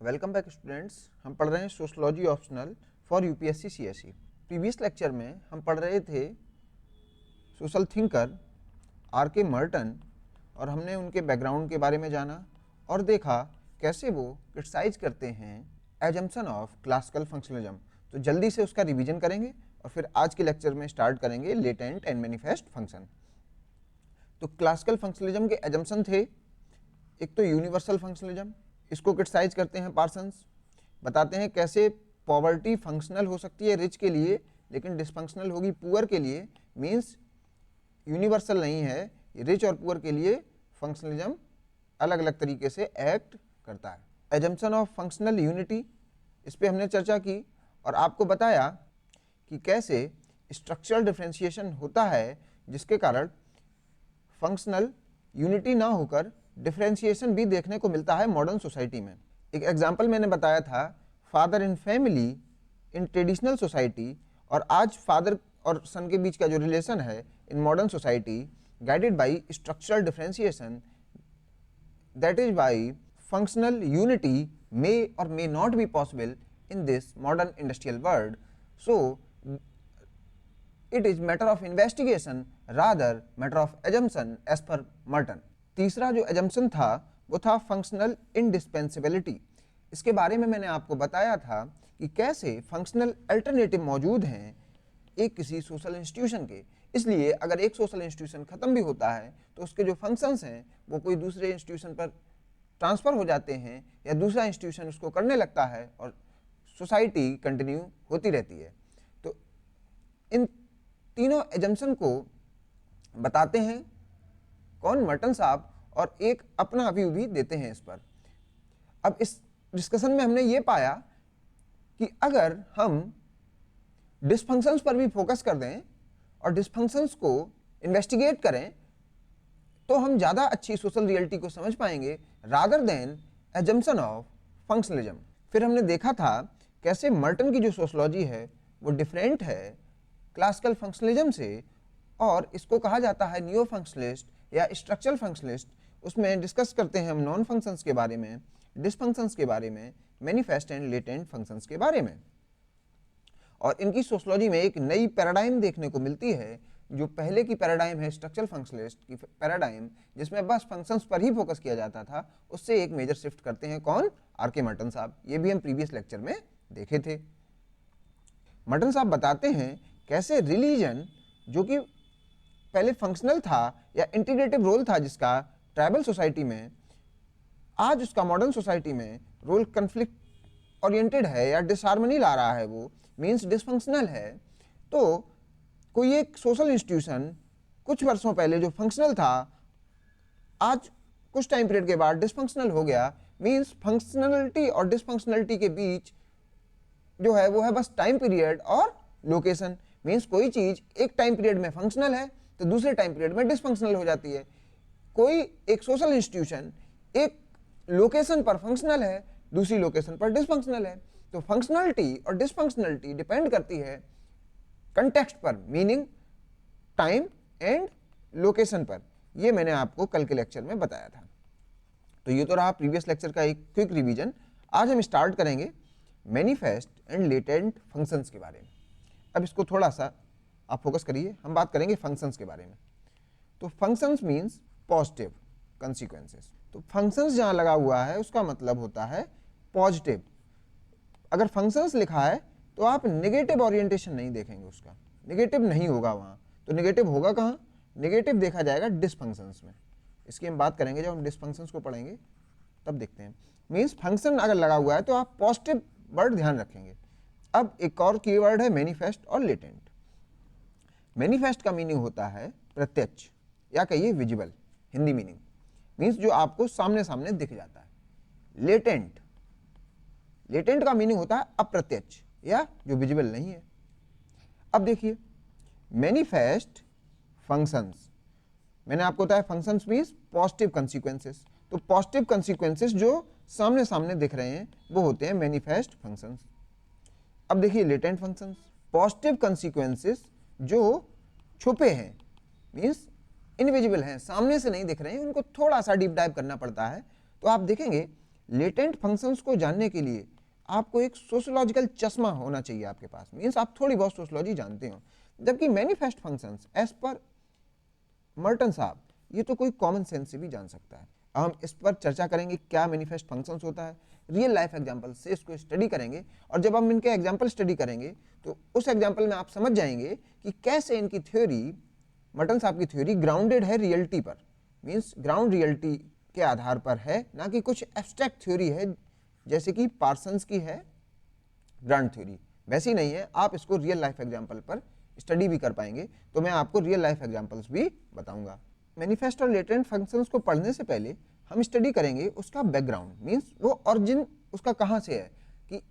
Welcome back students. हम पढ़ रहे हैं sociology optional for UPSC CSE. Previous lecture में हम पढ़ रहे थे social thinker are K Merton और हमने उनके बैकग्राउंड के बारे में जाना और देखा कैसे वो क्रिटिसाइज करते हैं एजम्पशन ऑफ क्लासिकल फंक्शनलिज्म। तो जल्दी से उसका रिवीजन करेंगे और फिर आज के लेक्चर में स्टार्ट करेंगे लेटेंट एंड मैनिफेस्ट फंक्शन। तो क्लासिकल फंक्शनलिज्म के एजम्पशन थे, एक तो यूनिवर्सल फंक्शनलिज्म, इसको क्रिटिसाइज करते हैं पार्सन्स, बताते हैं कैसे पॉवर्टी फंक्शनल हो सकती है रिच के लिए लेकिन डिसफंक्शनल होगी पुअर के लिए। मींस यूनिवर्सल नहीं है, रिच और पुअर के लिए फंक्शनलिज्म अलग अलग तरीके से एक्ट करता है। एजम्पशन ऑफ फंक्शनल यूनिटी, इस पर हमने चर्चा की और आपको बताया कि कैसे स्ट्रक्चरल डिफरेंशिएशन होता है जिसके कारण फंक्शनल यूनिटी ना होकर डिफरेंशिएशन भी देखने को मिलता है मॉडर्न सोसाइटी में। एक एग्जांपल मैंने बताया था father in family in traditional society, और आज फादर और सन के बीच का जो रिलेशन है in modern society guided by structural differentiation, that is by functional unity may और may not be possible in this modern industrial world. So it is matter of investigation rather matter of assumption as per Merton. तीसरा जो assumption था वो था functional indispensability। इसके बारे में मैंने आपको बताया था कि कैसे functional alternative मौजूद हैं एक किसी सोशल इंस्टीट्यूशन के। इसलिए अगर एक सोशल इंस्टीट्यूशन खत्म भी होता है तो उसके जो फंक्शंस हैं वो कोई दूसरे इंस्टीट्यूशन पर ट्रांसफर हो जाते हैं या दूसरा इंस्टीट्यूशन उसको करने लगता है और सोसाइटी कंटिन्यू होती रहती है। तो इन तीनों एजम्पशन को बताते हैं कौन, मर्टन साहब, और एक अपना व्यू भी देते हैं इस पर। अब इस डिस्कशन में हमने ये पाया कि अगर हम डिसफंक्शंस पर भी फोकस कर दें और डिसफंक्शंस को इन्वेस्टिगेट करें तो हम ज़्यादा अच्छी सोशल रियलिटी को समझ पाएंगे rather than assumption of functionalism. फिर हमने देखा था कैसे मर्टन की जो सोशलॉजी है वो डिफरेंट है क्लासिकल फंक्शनलिज्म से और इसको कहा जाता है नियो फंक्शनलिस्ट या स्ट्रक्चरल फंक्शनलिस्ट। उसमें डिस्कस करते हैं हम नॉन फंक्शंस के बारे में, डिसफंक्शंस के बारे में, मैनिफेस्ट एंड लेटेंट फंक्शंस के बारे में। और इनकी सोशलॉजी में एक नई पैराडाइम देखने को मिलती है। जो पहले की पैराडाइम है स्ट्रक्चरल फंक्शनलिस्ट की पैराडाइम जिसमें बस फंक्शंस पर ही फोकस किया जाता था, उससे एक मेजर शिफ्ट करते हैं कौन, आर के मर्टन साहब। ये भी हम प्रीवियस लेक्चर में देखे थे। मर्टन साहब बताते हैं कैसे रिलीजन जो कि पहले फंक्शनल था या इंटीग्रेटिव रोल था जिसका ट्राइबल सोसाइटी में, आज उसका मॉडर्न सोसाइटी में रोल कन्फ्लिक्ट ओरिएंटेड है या डिसहार्मनी ला रहा है, वो मीन्स डिसफंक्शनल है। तो कोई एक सोशल इंस्टीट्यूशन कुछ वर्षों पहले जो फंक्शनल था आज कुछ टाइम पीरियड के बाद डिसफंक्शनल हो गया। मीन्स फंक्शनलिटी और डिसफंक्शनलिटी के बीच जो है वो है बस टाइम पीरियड और लोकेशन। मीन्स कोई चीज एक टाइम पीरियड में फंक्शनल है तो दूसरे टाइम पीरियड में डिसफंक्शनल हो जाती है। कोई एक सोशल इंस्टीट्यूशन एक लोकेशन पर फंक्शनल है, दूसरी लोकेशन पर डिसफंक्शनल है। तो फंक्शनलिटी और डिसफंक्शनलिटी डिपेंड करती है कंटेक्स्ट पर, मीनिंग टाइम एंड लोकेशन पर। ये मैंने आपको कल के लेक्चर में बताया था। तो ये तो रहा प्रीवियस लेक्चर का एक क्विक रिवीजन। आज हम स्टार्ट करेंगे मैनिफेस्ट एंड लेटेंट फंक्शंस के बारे में। अब इसको थोड़ा सा आप फोकस करिए, हम बात करेंगे फंक्शंस के बारे में। तो फंक्शंस मींस पॉजिटिव कंसीक्वेंसेस। तो फंक्शंस जहां लगा हुआ है उसका मतलब होता है पॉजिटिव। अगर फंक्शंस लिखा है तो आप नेगेटिव ओरिएंटेशन नहीं देखेंगे, उसका नेगेटिव नहीं होगा वहां। तो नेगेटिव होगा कहां, नेगेटिव देखा जाएगा डिसफंक्शंस में। इसकी हम बात करेंगे जब हम डिसफंक्शंस को पढ़ेंगे तब देखते हैं। मीन्स फंक्शन अगर लगा हुआ है तो आप पॉजिटिव वर्ड ध्यान रखेंगे। अब एक और कीवर्ड है मैनिफेस्ट और लेटेंट। मैनिफेस्ट का मीनिंग होता है प्रत्यक्ष या कहिए विजिबल, हिंदी मीनिंग मीन्स जो आपको सामने सामने दिख जाता है। लेटेंट, लेटेंट का मीनिंग होता है अप्रत्यक्ष या जो विजिबल नहीं है। अब देखिए मैनिफेस्ट फंक्शंस, मैंने आपको बताया फंक्शंस मीन्स पॉजिटिव कंसीक्वेंसेस। तो पॉजिटिव कंसीक्वेंसेस जो सामने सामने दिख रहे हैं वो होते हैं मैनिफेस्ट फंक्शंस। अब देखिए लेटेंट फंक्शंस, पॉजिटिव कंसीक्वेंसेस जो छुपे हैं, मीन्स इनविजिबल हैं, सामने से नहीं दिख रहे हैं, उनको थोड़ा सा डीप डाइव करना पड़ता है। तो आप देखेंगे लेटेंट फंक्शंस को जानने के लिए आपको एक सोशियोलॉजिकल चश्मा होना चाहिए आपके पास, मीन्स आप थोड़ी बहुत सोशियोलॉजी जानते हो। जबकि मैनिफेस्ट फंक्शंस एज पर मर्टन साहब ये तो कोई कॉमन सेंस से भी जान सकता है। हम इस पर चर्चा करेंगे क्या मैनिफेस्ट फंक्शंस होता है, रियल लाइफ एग्जांपल से इसको स्टडी करेंगे, और जब हम इनके एग्जांपल स्टडी करेंगे तो उस एग्जांपल में आप समझ जाएंगे कि कैसे इनकी थ्योरी, मर्टन साहब की थ्योरी ग्राउंडेड है रियलिटी पर, मीन्स ग्राउंड रियलिटी के आधार पर है, ना कि कुछ एब्स्ट्रैक्ट थ्योरी है जैसे कि पार्सन्स की है ग्रांड थ्योरी, वैसी नहीं है। आप इसको रियल लाइफ एग्जांपल पर स्टडी भी कर पाएंगे, तो मैं आपको रियल लाइफ एग्जांपल्स भी बताऊंगा। मैनिफेस्ट और लेटेंट फंक्शंस को पढ़ने से पहले हम स्टडी करेंगे उसका बैकग्राउंड, मीन्स वो ऑरिजिन उसका कहाँ से है, कि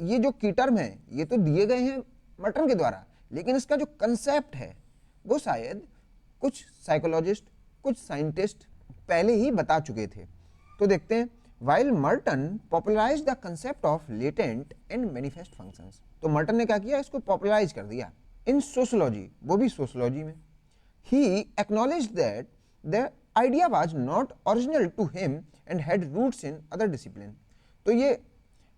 ये जो की टर्म है ये तो दिए गए हैं मर्टन के द्वारा, लेकिन इसका जो कंसेप्ट है वो शायद कुछ साइकोलॉजिस्ट, कुछ साइंटिस्ट पहले ही बता चुके थे। तो देखते हैं, while Merton popularize the concept of latent and manifest functions, तो मर्टन ने क्या किया, इसको पॉपुलराइज कर दिया इन सोशियोलॉजी, वो भी सोशियोलॉजी में। He acknowledged that the idea was not original to him and had roots in other discipline। तो ये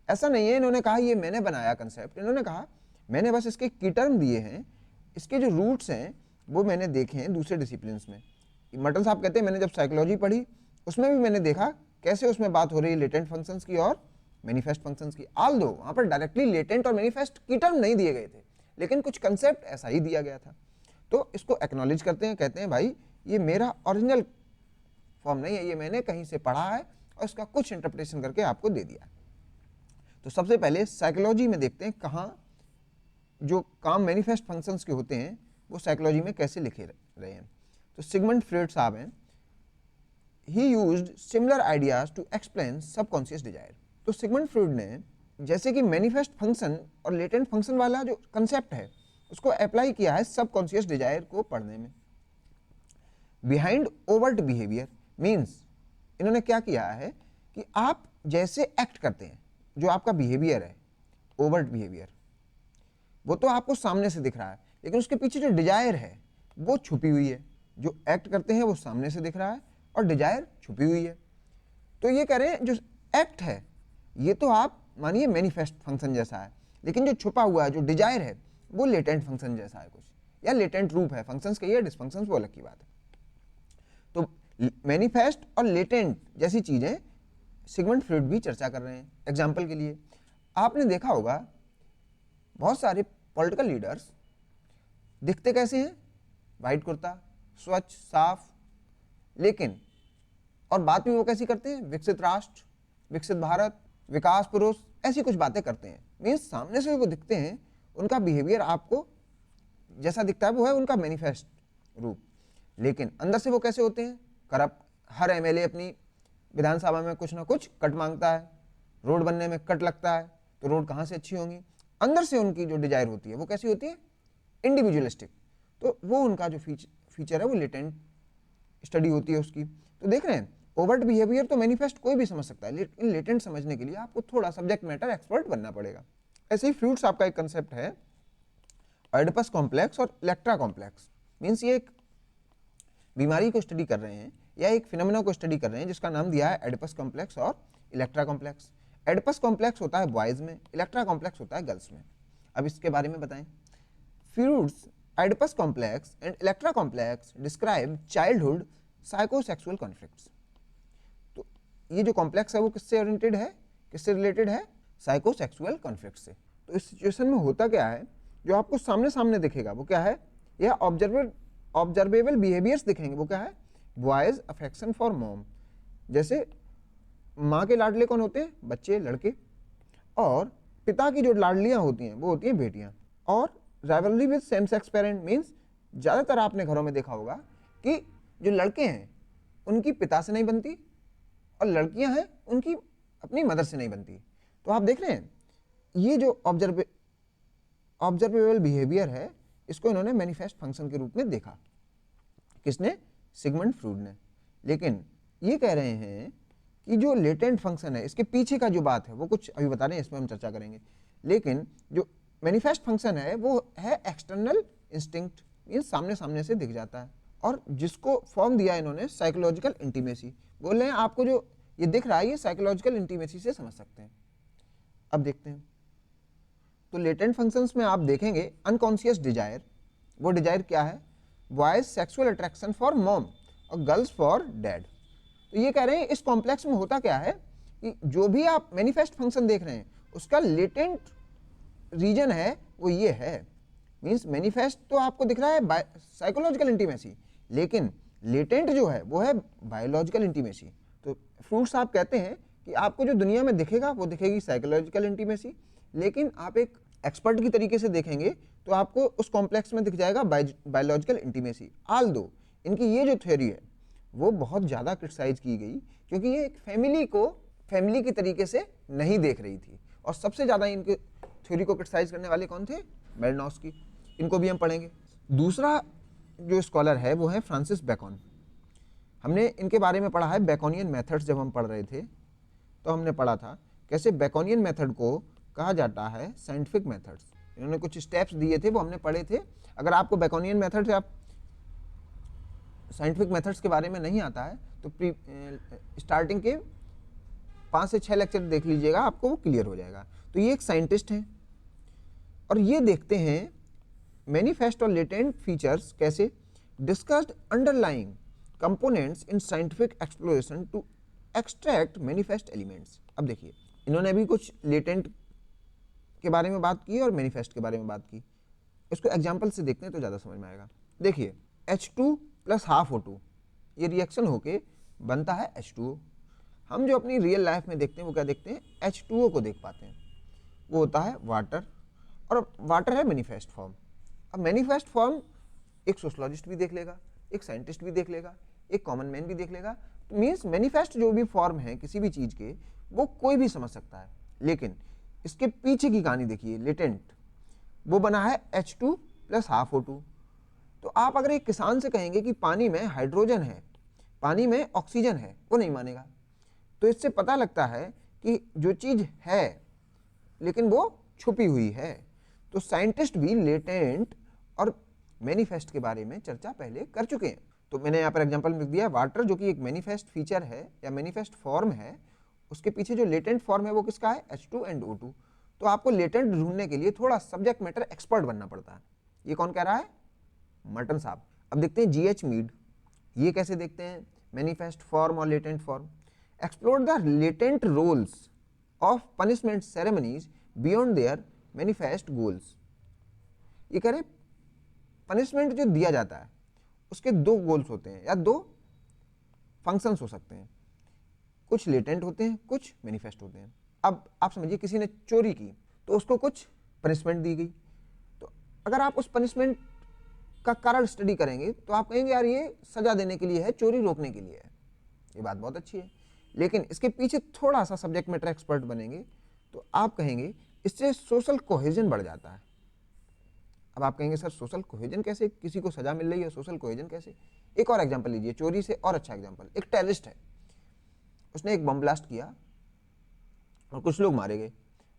ऐसा नहीं है इन्होंने कहा ये मैंने बनाया कंसेप्ट, इन्होंने कहा मैंने बस इसके की टर्म दिए हैं, इसके जो रूट्स हैं वो मैंने देखे हैं दूसरे डिसिप्लिन्स में। मर्टन साहब कहते हैं मैंने जब साइकोलॉजी पढ़ी उसमें भी मैंने देखा कैसे उसमें बात हो रही है लेटेंट फंक्शंस की और मैनिफेस्ट फंक्शंस की। ऑल दो वहाँ पर डायरेक्टली लेटेंट और मैनिफेस्ट की टर्म नहीं दिए गए थे, लेकिन कुछ कंसेप्ट ऐसा ही दिया गया था। तो इसको एक्नॉलेज करते हैं, कहते हैं भाई ये मेरा ओरिजिनल फॉर्म नहीं है, ये मैंने कहीं से पढ़ा है और इसका कुछ इंटरप्रिटेशन करके आपको दे दिया। तो सबसे पहले साइकोलॉजी में देखते हैं कहाँ जो काम मैनिफेस्ट फंक्शंस के होते हैं वो साइकोलॉजी में कैसे लिखे रहे हैं। तो सिगमंड फ्रॉइड साहब हैं, he used similar ideas to explain subconscious desire. तो सिगमंड फ्रॉइड ने जैसे कि मैनिफेस्ट फंक्शन और लेटेंट फंक्शन वाला जो कंसेप्ट है उसको अप्लाई किया है सबकॉन्शियस डिजायर को पढ़ने में। बिहाइंड ओवर्ट बिहेवियर मीन्स इन्होंने क्या किया है कि आप जैसे एक्ट करते हैं, जो आपका बिहेवियर है ओवर्ट बिहेवियर, वो तो आपको सामने से दिख रहा है, लेकिन उसके पीछे जो डिजायर है वो छुपी हुई है। जो एक्ट करते हैं वो सामने से दिख रहा है और डिजायर छुपी हुई है। तो ये कह रहे हैं जो एक्ट है ये तो आप मानिए मैनिफेस्ट फंक्शन जैसा है, लेकिन जो छुपा हुआ है जो डिजायर है वो लेटेंट फंक्शन जैसा है कुछ, या लेटेंट रूप है फंक्शंस के, ये डिसफंक्शंस वो अलग की बात है। तो मैनिफेस्ट और लेटेंट जैसी चीजें सिगमंड फ्रॉइड भी चर्चा कर रहे हैं। एग्जाम्पल के लिए आपने देखा होगा बहुत सारे पॉलिटिकल लीडर्स दिखते कैसे हैं, वाइट कुर्ता, स्वच्छ, साफ, लेकिन और बात भी वो कैसी करते हैं, विकसित राष्ट्र, विकसित भारत, विकास पुरुष, ऐसी कुछ बातें करते हैं। मीन्स सामने से वो दिखते हैं, उनका बिहेवियर आपको जैसा दिखता है वो है उनका मैनिफेस्ट रूप, लेकिन अंदर से वो कैसे होते हैं, करप्ट। हर एमएलए अपनी विधानसभा में कुछ ना कुछ कट मांगता है, रोड बनने में कट लगता है, तो रोड कहाँ से अच्छी होंगी। अंदर से उनकी जो डिजायर होती है वो कैसी होती है, इंडिविजुअलिस्टिक। तो वो उनका जो फीचर है वो लेटेंट स्टडी होती है उसकी। तो देख रहे हैं ओवर्ट बिहेवियर तो मैनिफेस्ट कोई भी समझ सकता है, लेकिन लेटेंट समझने के लिए आपको थोड़ा सब्जेक्ट मैटर एक्सपर्ट बनना पड़ेगा। ऐसे ही फ्रूट्स आपका एक कंसेप्ट है ऑइडिपस कॉम्प्लेक्स और इलेक्ट्रा कॉम्प्लेक्स। मीन्स ये एक बीमारी को स्टडी कर रहे हैं या एक फिनोमेना को स्टडी कर रहे हैं जिसका नाम दिया है एडिपस कॉम्प्लेक्स और इलेक्ट्रा कॉम्प्लेक्स। एडिपस कॉम्प्लेक्स होता है बॉयज में, इलेक्ट्रा कॉम्प्लेक्स होता है गर्ल्स में। अब इसके बारे में बताएं। Fruits Oedipus complex and Electra complex describe childhood psychosexual conflicts. तो ये जो कॉम्प्लेक्स है वो किससे ओरिएंटेड है, किससे रिलेटेड है, साइकोसेक्सुअल कॉन्फ्लिक्ट से। तो इस सिचुएशन में होता क्या है, जो आपको सामने सामने दिखेगा वो क्या है, यह ऑब्जर्वेबल बिहेवियर्स दिखेंगे, वो क्या है, बॉयज अफेक्शन फॉर मॉम। जैसे माँ के लाडले कौन होते हैं, बच्चे, लड़के, और पिता की जो लाडलियाँ होती हैं वो होती हैं बेटियाँ। और rivalry with same sex parent means ज़्यादातर आपने घरों में देखा होगा कि जो लड़के हैं उनकी पिता से नहीं बनती और लड़कियां हैं उनकी अपनी मदर से नहीं बनती। तो आप देख रहे हैं ये जो ऑब्जर्वेबल बिहेवियर है इसको इन्होंने मैनिफेस्ट फंक्शन के रूप में देखा। किसने, सिगमंड फ्रॉइड ने। लेकिन ये कह रहे हैं कि जो लेटेंट फंक्शन है इसके पीछे का जो बात है वो कुछ अभी बता रहे हैं, इसमें हम चर्चा करेंगे। लेकिन जो मैनिफेस्ट फंक्शन है वो है एक्सटर्नल इंस्टिंक्ट, ये सामने सामने से दिख जाता है। और जिसको फॉर्म दिया इन्होंने साइकोलॉजिकल इंटीमेसी, बोल रहे हैं आपको जो ये दिख रहा है, ये साइकोलॉजिकल इंटीमेसी से समझ सकते हैं। अब देखते हैं, तो लेटेंट फंक्शंस में आप देखेंगे अनकॉन्शियस डिजायर, वो डिजायर क्या है, boys sexual attraction for mom और गर्ल्स फॉर डैड। तो ये कह रहे हैं इस कॉम्प्लेक्स में होता क्या है कि जो भी आप मैनिफेस्ट फंक्शन देख रहे हैं उसका लेटेंट रीजन है वो ये है, मीन्स मैनिफेस्ट तो आपको दिख रहा है साइकोलॉजिकल इंटीमेसी, लेकिन लेटेंट जो है वो है बायोलॉजिकल इंटीमेसी। तो फ्रूट्स आप कहते हैं कि आपको जो दुनिया में दिखेगा वो दिखेगी साइकोलॉजिकल इंटीमेसी, लेकिन आप एक एक्सपर्ट की तरीके से देखेंगे तो आपको उस कॉम्प्लेक्स में दिख जाएगा बायोलॉजिकल इंटीमेसी। आल दो इनकी ये जो थ्योरी है वो बहुत ज़्यादा क्रिटिसाइज की गई, क्योंकि ये एक फैमिली की तरीके से नहीं देख रही थी, और सबसे ज़्यादा इनके थ्योरी को क्रिटिसाइज करने वाले कौन थे, मेलिनोव्स्की। इनको भी हम पढ़ेंगे। दूसरा जो स्कॉलर है वो है फ्रांसिस बेकन। हमने इनके बारे में पढ़ा है बेकोनियन मेथड्स, जब हम पढ़ रहे थे तो हमने पढ़ा था कैसे बेकोनियन मेथड को कहा जाता है साइंटिफिक मेथड्स। इन्होंने कुछ स्टेप्स दिए थे वो हमने पढ़े थे। अगर आपको बेकोनियन मेथड से आप साइंटिफिक मेथड्स के बारे में नहीं आता है तो स्टार्टिंग के 5 से 6 लेक्चर देख लीजिएगा, आपको वो क्लियर हो जाएगा। तो ये एक साइंटिस्ट हैं और ये देखते हैं मैनिफेस्ट और लेटेंट फीचर्स कैसे discussed underlying components in scientific exploration to extract manifest elements. अब देखिए इन्होंने अभी कुछ लेटेंट के बारे में बात की और मैनिफेस्ट के बारे में बात की, इसको एग्जाम्पल से देखते हैं तो ज़्यादा समझ में आएगा। देखिए H2 + ½ O2 ये रिएक्शन होके बनता है H2O। हम जो अपनी रियल लाइफ में देखते हैं वो क्या देखते हैं, H2O को देख पाते हैं, वो होता है वाटर, और वाटर है मैनिफेस्ट फॉर्म। अब मैनिफेस्ट फॉर्म एक सोशलॉजिस्ट भी देख लेगा, एक साइंटिस्ट भी देख लेगा, एक कॉमन मैन भी देख लेगा। तो मीन्स मैनिफेस्ट जो भी फॉर्म है किसी भी चीज़ के वो कोई भी समझ सकता है, लेकिन इसके पीछे की कहानी देखिए लेटेंट, वो बना है H2 + ½ O2। तो आप अगर एक किसान से कहेंगे कि पानी में हाइड्रोजन है, पानी में ऑक्सीजन है, वो नहीं मानेगा। तो इससे पता लगता है कि जो चीज़ है लेकिन वो छुपी हुई है। तो साइंटिस्ट भी लेटेंट और मैनिफेस्ट के बारे में चर्चा पहले कर चुके हैं। तो मैंने यहाँ पर एग्जांपल लिख दिया, वाटर जो कि एक मैनिफेस्ट फीचर है या मैनिफेस्ट फॉर्म है, उसके पीछे जो लेटेंट फॉर्म है वो किसका है, H2 and O2। तो आपको लेटेंट ढूंढने के लिए थोड़ा सब्जेक्ट मैटर एक्सपर्ट बनना पड़ता है। ये कौन कह रहा है, मर्टन साहब। अब देखते हैं G.H. मीड, ये कैसे देखते हैं मैनिफेस्ट फॉर्म और latent form. Explore the latent roles of punishment ceremonies beyond their manifest goals. ये कह रहे पनिशमेंट जो दिया जाता है उसके 2 गोल्स होते हैं या 2 फंक्शंस हो सकते हैं, कुछ लेटेंट होते हैं, कुछ मैनिफेस्ट होते हैं। अब आप समझिए किसी ने चोरी की तो उसको कुछ पनिशमेंट दी गई, तो अगर आप उस पनिशमेंट का कारण स्टडी करेंगे तो आप कहेंगे यार ये सजा देने के लिए है, चोरी रोकने के लिए है, ये बात बहुत अच्छी है। लेकिन इसके पीछे थोड़ा सा सब्जेक्ट मैटर एक्सपर्ट बनेंगे तो आप कहेंगे इससे सोशल कोहेजन बढ़ जाता है। अब आप कहेंगे सर सोशल कोहेजन कैसे, किसी को सजा मिल रही है, सोशल कोहेजन कैसे। एक और एग्जांपल लीजिए, चोरी से और अच्छा एग्जांपल, एक टेररिस्ट है, उसने एक बम ब्लास्ट किया और कुछ लोग मारे गए,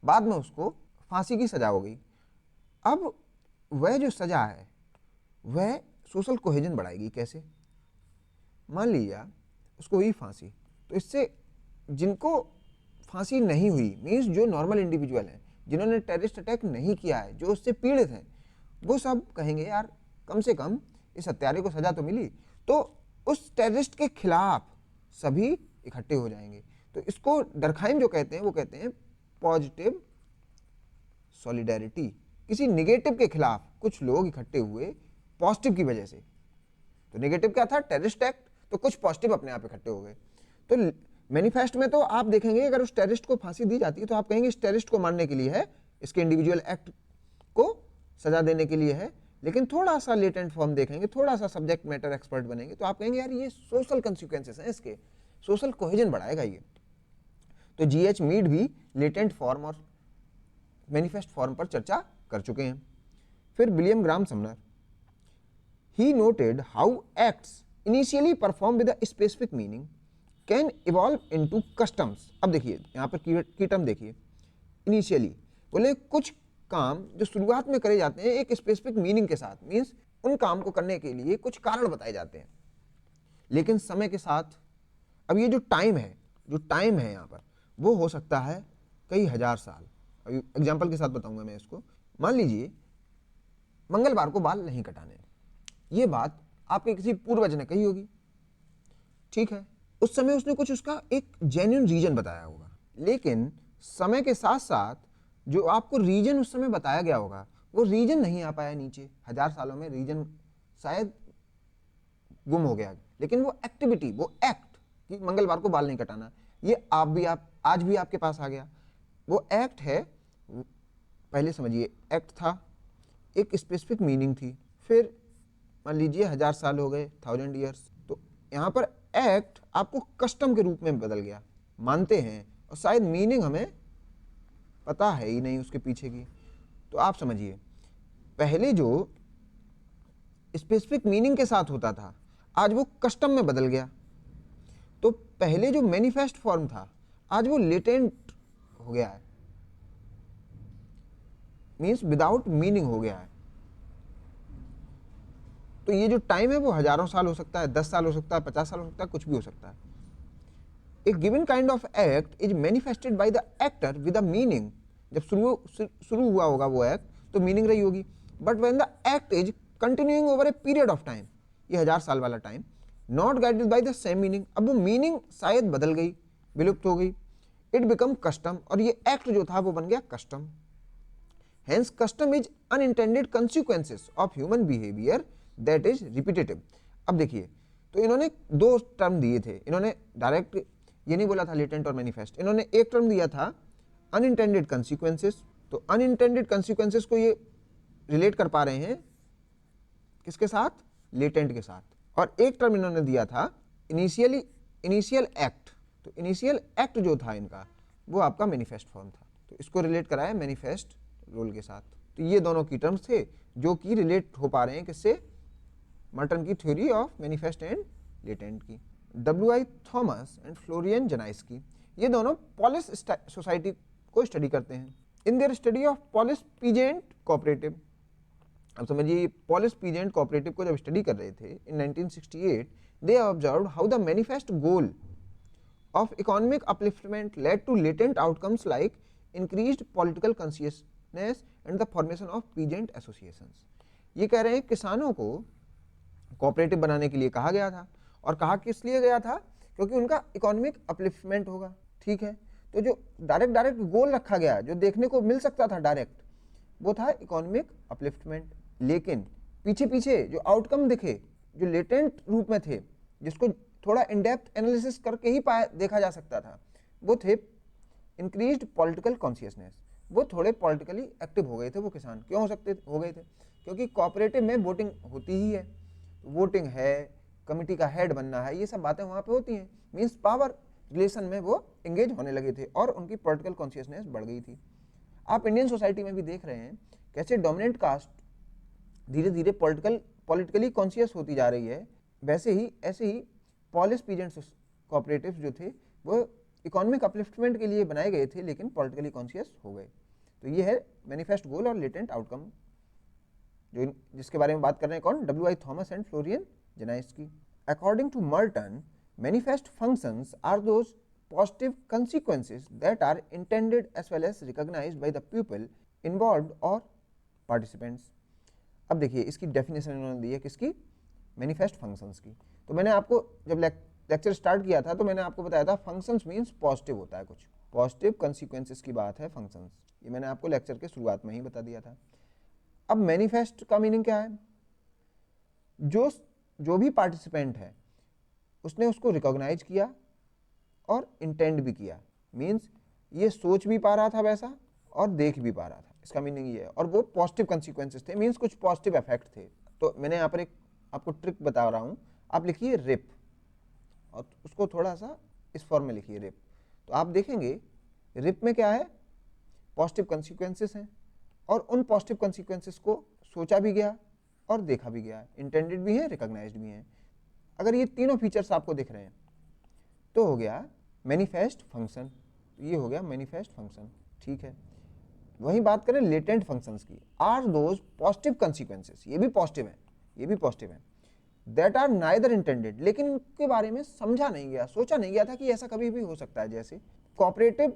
बाद में उसको फांसी की सजा हो गई। अब वह जो सजा है वह सोशल कोहेजन बढ़ाएगी कैसे, मान लीजिए उसको हुई फांसी, तो इससे जिनको फांसी नहीं हुई, मीन्स जो नॉर्मल इंडिविजुअल हैं जिन्होंने टेररिस्ट अटैक नहीं किया है, जो उससे पीड़ित हैं, वो सब कहेंगे यार कम से कम इस हत्यारे को सजा तो मिली, तो उस टेररिस्ट के खिलाफ सभी इकट्ठे हो जाएंगे। तो इसको डरखाइम जो कहते हैं वो कहते हैं पॉजिटिव सॉलिडेरिटी। किसी निगेटिव के खिलाफ कुछ लोग इकट्ठे हुए पॉजिटिव की वजह से। तो नेगेटिव क्या था, टेररिस्ट एक्ट, तो कुछ पॉजिटिव अपने आप इकट्ठे हो गए। तो मैनिफेस्ट में तो आप देखेंगे अगर उस टेररिस्ट को फांसी दी जाती है तो आप कहेंगे इस टेररिस्ट को मारने के लिए है, इसके इंडिविजुअल एक्ट को सजा देने के लिए है। लेकिन थोड़ा सा लेटेंट फॉर्म देखेंगे, थोड़ा सा सब्जेक्ट मैटर एक्सपर्ट बनेंगे तो आप कहेंगे यार ये सोशल कंसिक्वेंसेस हैं, इसके सोशल कोहेजन बढ़ाएगा ये। तो G.H. मीड भी लेटेंट फॉर्म और मैनिफेस्ट फॉर्म पर चर्चा कर चुके हैं। फिर William gram Sumner, he noted how acts initially performed with a specific meaning can evolve into customs। अब देखिए यहाँ पर की टर्म देखिए, इनिशियली बोले कुछ काम जो शुरुआत में करे जाते हैं एक स्पेसिफिक मीनिंग के साथ, मीन्स उन काम को करने के लिए कुछ कारण बताए जाते हैं, लेकिन समय के साथ अब ये जो टाइम है जो टाइम है यहाँ पर वो हो सकता है कई हजार साल। अभी एग्जाम्पल के साथ बताऊंगा मैं इसको। मान लीजिए मंगलवार को बाल नहीं कटाने, ये बात आपके किसी पूर्वज ने कही होगी, ठीक है, उस समय उसने कुछ उसका एक जेन्युइन रीजन बताया होगा, लेकिन समय के साथ साथ जो आपको रीजन उस समय बताया गया होगा वो रीजन नहीं आ पाया नीचे। हजार सालों में रीजन शायद गुम हो गया, लेकिन वो एक्टिविटी, वो एक्ट कि मंगलवार को बाल नहीं कटाना, ये आप आज भी आपके पास आ गया। वो एक्ट है, पहले समझिए एक्ट था, एक स्पेसिफिक मीनिंग थी, फिर मान लीजिए 1000 साल हो गए, 1000 ईयर्स, तो यहाँ पर एक्ट आपको कस्टम के रूप में बदल गया, मानते हैं, और शायद मीनिंग हमें पता है ही नहीं उसके पीछे की। तो आप समझिए पहले जो स्पेसिफिक मीनिंग के साथ होता था आज वो कस्टम में बदल गया। तो पहले जो मैनिफेस्ट फॉर्म था आज वो लेटेंट हो गया है, मीन्स विदाउट मीनिंग हो गया है। तो ये जो टाइम है वो हजारों साल हो सकता है, 10 साल हो सकता है, 50 साल हो सकता है, कुछ भी हो सकता है। A given kind of act is manifested by the actor with a meaning. जब शुरू हुआ होगा वो एक्ट तो मीनिंग रही होगी, but when the act is continuing over a period of time, ये 1000 साल वाला time, not guided by the same meaning, अब वो मीनिंग शायद बदल गई, विलुप्त हो गई, इट बिकम कस्टम, और ये एक्ट जो था वो बन गया custom. Hence, custom is unintended consequences of human behavior that is repetitive. अब देखिए, तो इन्होंने दो टर्म दिए थे, इन्होंने डायरेक्ट ये नहीं बोला था लेटेंट और मैनिफेस्ट, इन्होंने एक टर्म दिया था अनइंटेंडेड कंसिक्वेंसेस। तो अनइंटेंडेड कंसिक्वेंसेस को ये रिलेट कर पा रहे हैं किसके साथ? लेटेंट के साथ। और एक टर्म इन्होंने दिया था इनिशियल एक्ट। तो इनिशियल एक्ट जो था इनका वो आपका मैनिफेस्ट फॉर्म था, तो इसको रिलेट कराया मैनिफेस्ट रोल के साथ। तो ये दोनों की टर्म्स थे जो कि रिलेट हो पा रहे हैं किससे? मर्टन की theory of manifest and latent की। W.I. थॉमस एंड फ्लोरियन जेनाइस्की, ये दोनों पॉलिस सोसाइटी को स्टडी करते हैं। In their study of Polish peasant cooperative, अब समझिए पॉलिस पीजेंट कोऑपरेटिव को जब स्टडी कर रहे थे in 1968, they observed how the manifest goal of economic upliftment led to latent outcomes like increased political consciousness and the formation of peasant associations। ये कह रहे हैं किसानों को कोऑपरेटिव बनाने के लिए कहा गया था, और कहा किस लिए गया था? क्योंकि उनका इकोनॉमिक अपलिफ्टमेंट होगा, ठीक है। तो जो डायरेक्ट गोल रखा गया जो देखने को मिल सकता था डायरेक्ट, वो था इकोनॉमिक अपलिफ्टमेंट, लेकिन पीछे पीछे जो आउटकम दिखे जो लेटेंट रूप में थे, जिसको थोड़ा इन-डेप्थ एनालिसिस करके ही देखा जा सकता था, वो थे इंक्रीज्ड पॉलिटिकल कॉन्शियसनेस। वो थोड़े पॉलिटिकली एक्टिव हो गए थे वो किसान। क्यों हो गए थे? क्योंकि कोऑपरेटिव में वोटिंग होती ही है, वोटिंग है, कमिटी का हेड बनना है, ये सब बातें वहाँ पे होती हैं, मीन्स पावर रिलेशन में वो एंगेज होने लगे थे और उनकी पॉलिटिकल कॉन्शियसनेस बढ़ गई थी। आप इंडियन सोसाइटी में भी देख रहे हैं कैसे डोमिनेंट कास्ट धीरे धीरे पॉलिटिकली कॉन्शियस होती जा रही है, वैसे ही ऐसे ही पॉलिस पीजेंट कोऑपरेटिव्स जो थे वो इकोनॉमिक अपलिफ्टमेंट के लिए बनाए गए थे, लेकिन पॉलिटिकली कॉन्शियस हो गए। तो ये है मैनिफेस्ट गोल और लेटेंट आउटकम, जो जिसके बारे में बात कर रहे हैं कौन? W.I. Thomas and Florian Znaniecki. According to Merton, manifest functions are those positive consequences that are intended as well as recognized by the people involved or participants। अब देखिए इसकी डेफिनेशन इन्होंने दी है किसकी? मैनिफेस्ट फंक्शंस की। तो मैंने आपको जब लेक्चर स्टार्ट किया था तो मैंने आपको बताया था फंक्शंस मीन्स पॉजिटिव होता है, कुछ पॉजिटिव कंसिक्वेंसेस की बात है फंक्शंस, ये मैंने आपको लेक्चर के शुरुआत में ही बता दिया था। अब मैनिफेस्ट का मीनिंग क्या है? जो भी पार्टिसिपेंट है उसने उसको रिकॉग्नाइज किया और इंटेंड भी किया, मीन्स ये सोच भी पा रहा था वैसा और देख भी पा रहा था, इसका मीनिंग ये है। और वो पॉजिटिव कंसिक्वेंसेस थे, मीन्स कुछ पॉजिटिव इफेक्ट थे। तो मैंने यहाँ पर एक आपको ट्रिक बता रहा हूँ, आप लिखिए रिप और उसको थोड़ा सा इस फॉर्म में लिखिए रिप। तो आप देखेंगे रिप में क्या है? पॉजिटिव कंसिक्वेंसेस हैं, और उन पॉजिटिव कंसिक्वेंसेस को सोचा भी गया और देखा भी गया, इंटेंडेड भी है, रिकॉग्नाइज्ड भी हैं। अगर ये तीनों फीचर्स आपको दिख रहे हैं तो हो गया मैनिफेस्ट फंक्शन, ये हो गया मैनिफेस्ट फंक्शन, ठीक है। वहीं बात करें लेटेंट फंक्शंस की, आर दोज पॉजिटिव कंसिक्वेंसेस, ये भी पॉजिटिव है, ये भी पॉजिटिव है, दैट आर नाइदर इंटेंडेड, लेकिन उनके बारे में समझा नहीं गया, सोचा नहीं गया था कि ऐसा कभी भी हो सकता है। जैसे कोऑपरेटिव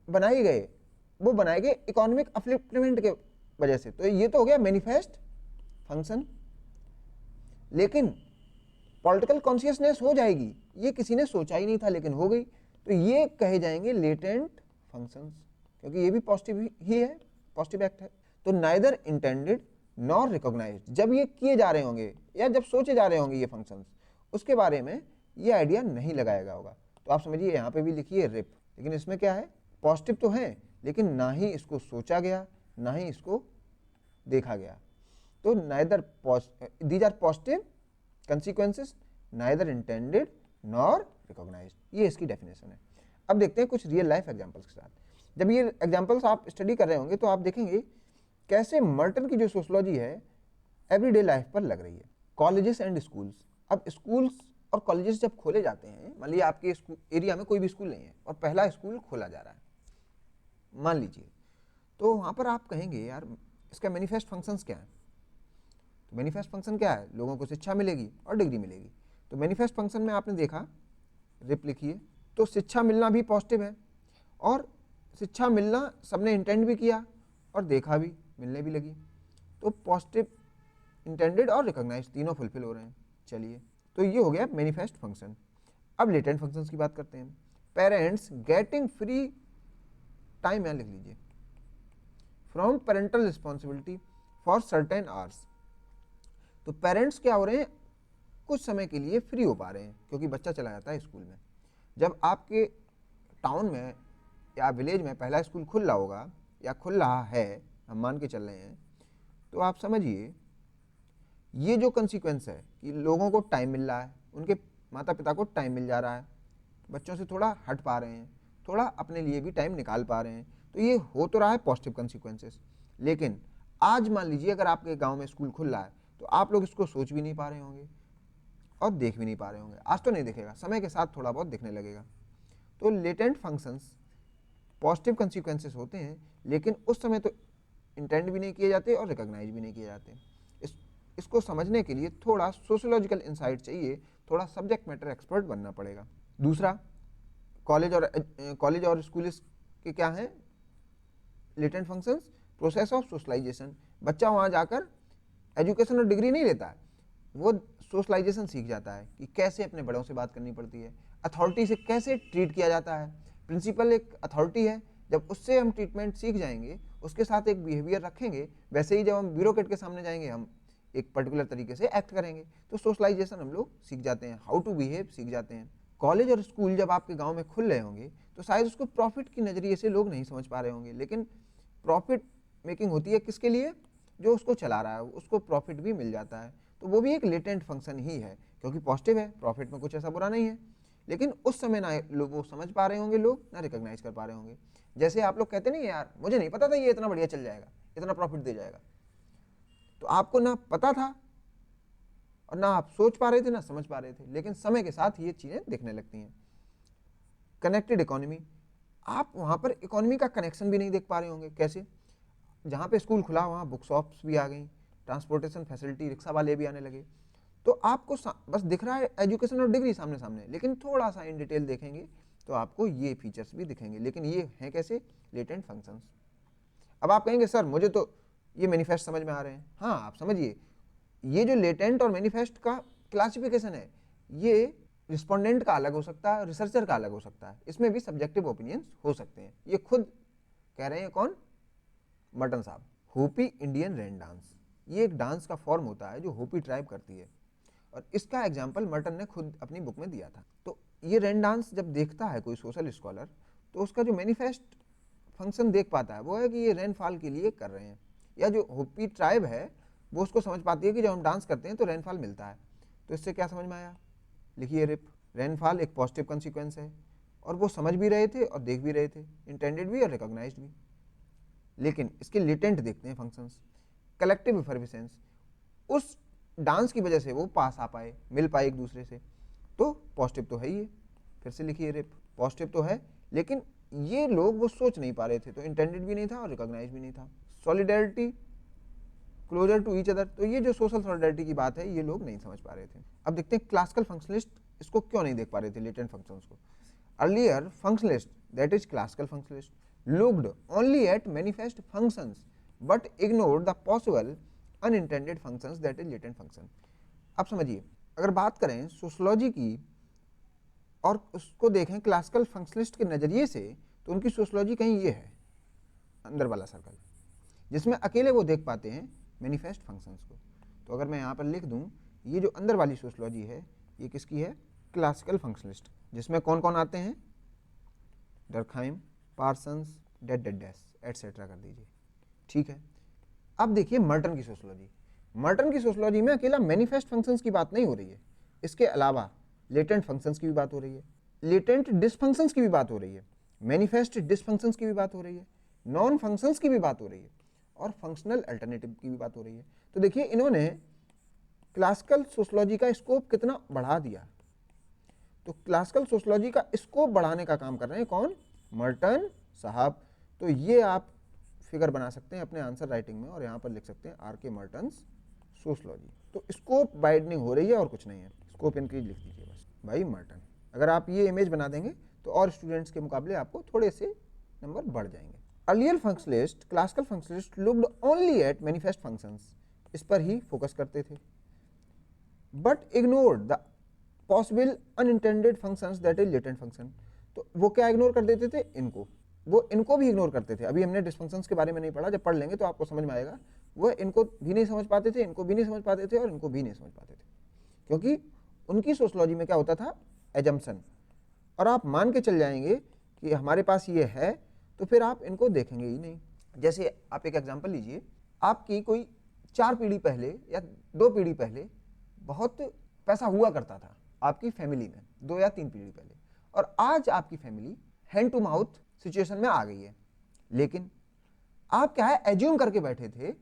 बनाए गए, वो बनाए गए इकोनॉमिक अपलिफ्टमेंट के वजह से, तो ये तो हो गया मैनिफेस्ट फंक्शन। लेकिन पॉलिटिकल कॉन्शियसनेस हो जाएगी, ये किसी ने सोचा ही नहीं था लेकिन हो गई, तो ये कहे जाएंगे लेटेंट फंक्शंस, क्योंकि ये भी पॉजिटिव ही है, पॉजिटिव एक्ट है। तो नाइदर इंटेंडेड नॉर रिकॉग्नाइज्ड, जब ये किए जा रहे होंगे या जब सोचे जा रहे होंगे ये फंक्शंस, उसके बारे में ये आइडिया नहीं लगाया गया होगा। तो आप समझिए यहाँ पे भी लिखिए रिप, लेकिन इसमें क्या है, पॉजिटिव तो है लेकिन ना ही इसको सोचा गया ना ही इसको देखा गया। तो neither these are positive consequences neither intended nor recognised, ये इसकी डेफिनेशन है। अब देखते हैं कुछ रियल लाइफ एग्जांपल्स के साथ। जब ये एग्जांपल्स आप स्टडी कर रहे होंगे तो आप देखेंगे कैसे मर्टन की जो सोशोलॉजी है एवरीडे लाइफ पर लग रही है। कॉलेजेस एंड स्कूल्स, अब स्कूल्स और कॉलेजेस जब खोले जाते हैं, मान लीजिए आपके एरिया में कोई भी स्कूल नहीं है और पहला स्कूल खोला जा रहा है मान लीजिए, तो वहाँ पर आप कहेंगे यार इसका मैनिफेस्ट फंक्शंस क्या है। तो मैनिफेस्ट फंक्शन क्या है, लोगों को शिक्षा मिलेगी और डिग्री मिलेगी। तो मैनिफेस्ट फंक्शन में आपने देखा, रिप लिखिए, तो शिक्षा मिलना भी पॉजिटिव है और शिक्षा मिलना सबने इंटेंड भी किया और देखा भी, मिलने भी लगी, तो पॉजिटिव इंटेंडेड और रिकॉग्नाइज्ड तीनों फुलफिल हो रहे हैं। चलिए, तो ये हो गया मैनिफेस्ट फंक्शन। अब लेटेंट फंक्शंस की बात करते हैं। पेरेंट्स गेटिंग फ्री टाइम, यहाँ लिख लीजिए, from parental responsibility for certain hours. तो पेरेंट्स क्या हो रहे हैं, कुछ समय के लिए फ्री हो पा रहे हैं क्योंकि बच्चा चला जाता है स्कूल में। जब आपके टाउन में या विलेज में पहला स्कूल खुल रहा होगा या खुल रहा है, हम मान के चल रहे हैं, तो आप समझिए ये जो कंसीक्वेंस है कि लोगों को टाइम मिल रहा है, उनके माता पिता को टाइम मिल जा रहा है, बच्चों से थोड़ा हट पा रहे हैं, थोड़ा अपने लिए भी टाइम निकाल पा रहे हैं, तो ये हो तो रहा है पॉजिटिव कंसीक्वेंसेस। लेकिन आज मान लीजिए अगर आपके गांव में स्कूल खुल रहा है तो आप लोग इसको सोच भी नहीं पा रहे होंगे और देख भी नहीं पा रहे होंगे। आज तो नहीं दिखेगा, समय के साथ थोड़ा बहुत दिखने लगेगा। तो लेटेंट फंक्शंस पॉजिटिव कंसीक्वेंसेस होते हैं लेकिन उस समय तो इंटेंड भी नहीं किए जाते और रिकॉग्नाइज भी नहीं किए जाते। इसको समझने के लिए थोड़ा सोशियोलॉजिकल इंसाइट चाहिए, थोड़ा सब्जेक्ट मैटर एक्सपर्ट बनना पड़ेगा। दूसरा, कॉलेज और स्कूल के क्या हैं latent functions, process of socialisation. बच्चा वहाँ जाकर एजुकेशन और डिग्री नहीं लेता है, वो सोशलाइजेशन सीख जाता है कि कैसे अपने बड़ों से बात करनी पड़ती है, अथॉरिटी से कैसे ट्रीट किया जाता है। प्रिंसिपल एक अथॉरिटी है, जब उससे हम ट्रीटमेंट सीख जाएंगे, उसके साथ एक बिहेवियर रखेंगे, वैसे ही जब हम ब्यूरोक्रेट के सामने जाएंगे हम एक पर्टिकुलर तरीके से एक्ट करेंगे। तो सोशलाइजेशन हम लोग सीख जाते हैं, हाउ टू बिहेव सीख जाते हैं। कॉलेज और स्कूल जब आपके गांव में खुल रहे होंगे तो शायद उसको प्रॉफिट की नज़रिए से लोग नहीं समझ पा रहे होंगे, लेकिन प्रॉफिट मेकिंग होती है किसके लिए, जो उसको चला रहा है उसको प्रॉफिट भी मिल जाता है, तो वो भी एक लेटेंट फंक्शन ही है क्योंकि पॉजिटिव है, प्रॉफिट में कुछ ऐसा बुरा नहीं है। लेकिन उस समय ना लोग वो समझ पा रहे होंगे, लोग ना रिकॉग्नाइज कर पा रहे होंगे। जैसे आप लोग कहते नहीं यार मुझे नहीं पता था ये इतना बढ़िया चल जाएगा, इतना प्रॉफिट दे जाएगा, तो आपको ना पता था और ना आप सोच पा रहे थे ना समझ पा रहे थे, लेकिन समय के साथ ये चीज़ें दिखने लगती हैं। कनेक्टेड इकोनॉमी, आप वहाँ पर इकोनॉमी का कनेक्शन भी नहीं देख पा रहे होंगे। कैसे, जहाँ पे स्कूल खुला वहाँ बुक शॉप्स भी आ गई, ट्रांसपोर्टेशन फैसिलिटी, रिक्शा वाले भी आने लगे, तो आपको बस दिख रहा है एजुकेशन और डिग्री सामने सामने, लेकिन थोड़ा सा इन डिटेल देखेंगे तो आपको ये फीचर्स भी दिखेंगे। लेकिन ये हैं कैसे, लेटेंट फंक्शंस। अब आप कहेंगे सर मुझे तो ये मैनिफेस्ट समझ में आ रहे हैं। हाँ, आप समझिए ये जो लेटेंट और मैनिफेस्ट का क्लासिफिकेशन है, ये रिस्पोंडेंट का अलग हो सकता है, रिसर्चर का अलग हो सकता है, इसमें भी सब्जेक्टिव ओपिनियंस हो सकते हैं। ये खुद कह रहे हैं कौन, मर्टन साहब। होपी इंडियन रेन डांस, ये एक डांस का फॉर्म होता है जो होपी ट्राइब करती है और इसका एग्जाम्पल मर्टन ने खुद अपनी बुक में दिया था। तो ये रेन डांस जब देखता है कोई सोशल स्कॉलर तो उसका जो मैनिफेस्ट फंक्शन देख पाता है वो है कि ये रेनफॉल के लिए कर रहे हैं, या जो होपी ट्राइब है वो उसको समझ पाती है कि जब हम डांस करते हैं तो रेनफॉल मिलता है। तो इससे क्या समझ में आया, लिखिए रिप, रेनफॉल एक पॉजिटिव कंसिक्वेंस है और वो समझ भी रहे थे और देख भी रहे थे, इंटेंडेड भी और रिकॉग्नाइज्ड भी। लेकिन इसके लेटेंट देखते हैं फंक्शंस, कलेक्टिव इफर्विसेंस, उस डांस की वजह से वो पास आ पाए, मिल पाए एक दूसरे से, तो पॉजिटिव तो है ही है। फिर से लिखिए रिप, पॉजिटिव तो है लेकिन ये लोग वो सोच नहीं पा रहे थे, तो इंटेंडेड भी नहीं था और रिकॉग्नाइज भी नहीं था। Solidarity closer to each other. तो ये जो सोशल सॉलिडारिटी की बात है ये लोग नहीं समझ पा रहे थे। अब देखते हैं क्लासिकल फंक्शनलिस्ट इसको क्यों नहीं देख पा रहे थे, लेटेंट फंक्शंस को। Earlier functionalist, that is classical functionalist, looked only at manifest functions but ignored the possible unintended functions, that is latent function. अब समझिए, अगर बात करें सोशोलॉजी की और उसको देखें क्लासिकल फंक्शनलिस्ट के नज़रिए से, तो उनकी सोशोलॉजी कहीं ये है, अंदर वाला सर्कल, जिसमें अकेले वो देख पाते हैं मैनिफेस्ट फंक्शंस को। तो अगर मैं यहाँ पर लिख दूँ, ये जो अंदर वाली सोशोलॉजी है ये किसकी है, क्लासिकल फंक्शनलिस्ट, जिसमें कौन कौन आते हैं, डर्कहाइम, पार्सन्स, डेडेस एटसेट्रा कर दीजिए, ठीक है। अब देखिए मर्टन की सोशोलॉजी। मर्टन की सोशोलॉजी में अकेला मैनिफेस्ट फंक्शंस की बात नहीं हो रही है, इसके अलावा लेटेंट फंक्शंस की भी बात हो रही है, लेटेंट डिसफंक्शंस की भी बात हो रही है, मैनिफेस्ट डिसफंक्शंस की भी बात हो रही है, नॉन फंक्शंस की भी बात हो रही है और फंक्शनल अल्टरनेटिव की भी बात हो रही है। तो देखिए इन्होंने क्लासिकल सोशोलॉजी का स्कोप कितना बढ़ा दिया। तो क्लासिकल सोशोलॉजी का स्कोप बढ़ाने का काम कर रहे हैं कौन, मर्टन साहब। तो ये आप फिगर बना सकते हैं अपने आंसर राइटिंग में और यहाँ पर लिख सकते हैं आर के मर्टन्स सोशोलॉजी। तो स्कोप वाइडनिंग हो रही है और कुछ नहीं है, स्कोप इंक्रीज लिख दीजिए बस भाई मर्टन। अगर आप ये इमेज बना देंगे तो और स्टूडेंट्स के मुकाबले आपको थोड़े से नंबर बढ़ जाएंगे। Earlier functionalist, classical functionalist looked only at manifest functions, इस पर ही फोकस करते थे, but ignored the possible unintended functions, that is latent function. तो वो क्या इग्नोर कर देते थे, इनको, वो इनको भी इग्नोर करते थे। अभी हमने डिसफंक्शंस के बारे में नहीं पढ़ा, जब पढ़ लेंगे तो आपको समझ में आएगा। वो इनको भी नहीं समझ पाते थे, इनको भी नहीं समझ पाते थे और इनको भी नहीं समझ पाते थे, क्योंकि उनकी सोशोलॉजी में क्या होता था, एजम्पशन। और आप मान के चल जाएंगे कि हमारे पास ये है तो फिर आप इनको देखेंगे ही नहीं। जैसे आप एक एग्जांपल लीजिए, आपकी कोई 4 पीढ़ी पहले या 2 पीढ़ी पहले बहुत पैसा हुआ करता था आपकी फैमिली में, 2 या 3 पीढ़ी पहले, और आज आपकी family hand to mouth situation में आ गई है। लेकिन आप क्या है, एज्यूम करके बैठे थे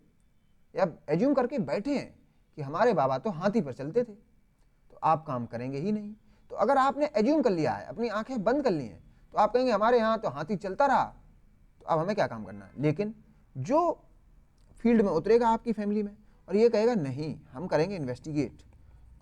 या एज्यूम करके बैठे हैं कि हमारे बाबा तो हाथी पर चलते थे, तो आप काम करेंगे ही नहीं। तो अगर आपने एज्यूम कर लिया है, अपनी आंखें बंद कर ली हैं, तो आप कहेंगे हमारे यहाँ तो हाथी चलता रहा, तो अब हमें क्या काम करना है। लेकिन जो फील्ड में उतरेगा आपकी फैमिली में और ये कहेगा नहीं हम करेंगे इन्वेस्टिगेट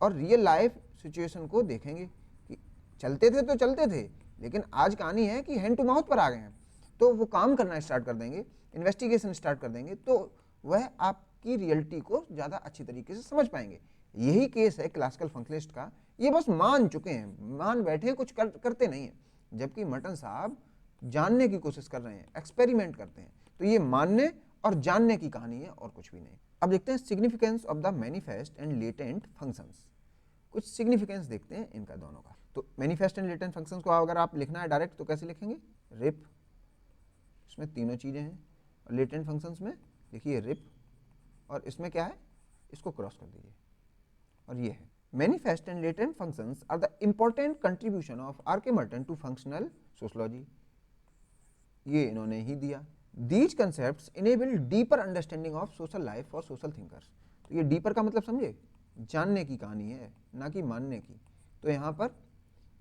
और रियल लाइफ सिचुएशन को देखेंगे कि चलते थे तो चलते थे, लेकिन आज कहानी है कि हैंड टू माउथ पर आ गए हैं, तो वो काम करना स्टार्ट कर देंगे, इन्वेस्टिगेशन स्टार्ट कर देंगे, तो वह आपकी रियलिटी को ज़्यादा अच्छी तरीके से समझ पाएंगे। यही केस है क्लासिकल फंक्शनलिस्ट का, ये बस मान चुके हैं, मान बैठे हैं, कुछ करते नहीं हैं, जबकि मर्टन साहब जानने की कोशिश कर रहे हैं, एक्सपेरिमेंट करते हैं। तो ये मानने और जानने की कहानी है और कुछ भी नहीं। अब देखते हैं significance of the manifest and latent functions. कुछ सिग्निफिकेंस देखते हैं इनका दोनों का। तो मैनिफेस्ट एंड लेटेंट फंक्शंस को अगर आप लिखना है डायरेक्ट तो कैसे लिखेंगे, रिप, इसमें तीनों चीज़ें हैं, और लेटेंट फंक्शंस में देखिए रिप, और इसमें क्या है, इसको क्रॉस कर दीजिए और ये है। Manifest and latent functions are the important contribution of R K Merton to functional sociology, ये इन्होंने ही दिया। These concepts enable deeper understanding of social life for social thinkers. तो ये डीपर का मतलब समझे, जानने की कहानी है ना कि मानने की। तो यहाँ पर